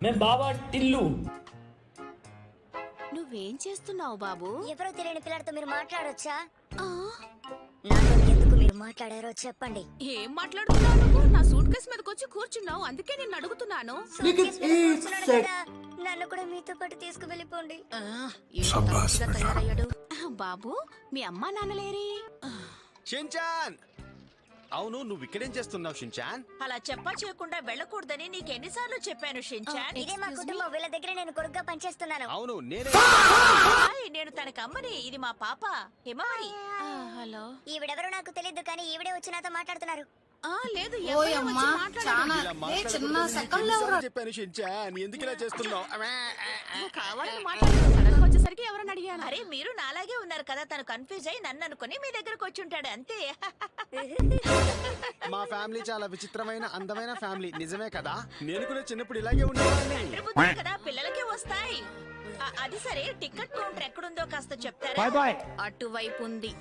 मैं बाबा टिल्लू। నువ్వేం చేస్తున్నావు బాబు? ఎవరో తెలియని పిల్లడితో మీరు మాట్లాడొచ్చా? ఆ, నాతో ఎందుకు మీరు మాట్లాడారో చెప్పండి. ఏం మాట్లాడుతున్నావు నువ్వు? నా సూట్ కేసు మీదకి వచ్చి కూర్చున్నావు, అందుకే నేను అడుగుతున్నాను. సూట్కేస్ మీద కూర్చున్నాడు కదా, నన్ను కూడా మీతో పాటు తీసుకువెళ్ళిపోండి. తయారయ్యాడు. బాబు, మీ అమ్మా నాన్నలేరి? షిన్చాన్, అవును నువ్వు ఇక్కడేం చేస్తున్నావు షిన్చాన్? అలా చెప్పా చేయకుండా వెళ్ళకూడదని నీకెన్నిసార్లు చెప్పాను షిన్చాన్. ఇదే మా కుటుంబం, వీళ్ళ దగ్గర నేను కొడుగ్గా పనిచేస్తున్నాను. అవును నేనే. హాయ్, నేను తనకి అమ్మని. ఇది మా పాప హిమవరి. హలో. ఈవిడెవరో నాకు తెలియదు, కానీ ఈవిడే వచ్చి నాతో మాట్లాడుతున్నారు. లేదు, ఎవరో వచ్చి మాట్లాడారు. ఇలా మాట్లాడకూడదని చెప్పాను షిన్చాన్, ఎందుకు ఇలా చేస్తున్నావు? కావాలని మాట్లాడారు. సడన్ గా వచ్చేసరికి ఎవరని అడిగాను. అరే మీరు నాలాగే ఉన్నారు కదా, తను కన్ఫ్యూజ్ అయి నన్ను అనుకుని మీ దగ్గరకు వచ్చి ఉంటాడు అంతే. మా ఫ్యామిలీ చాలా విచిత్రమైన అందమైన ఫ్యామిలీ, నిజమే కదా? నేను కూడా చిన్నప్పుడు ఇలాగే ఉండేవాడిని. తండ్రి బుద్ధులు కదా పిల్లలకే వస్తాయి. అది సరే, టికెట్ కౌంటర్ ఎక్కడుందో కాస్త చెప్తారా? Bye bye. అటువైపు ఉంది.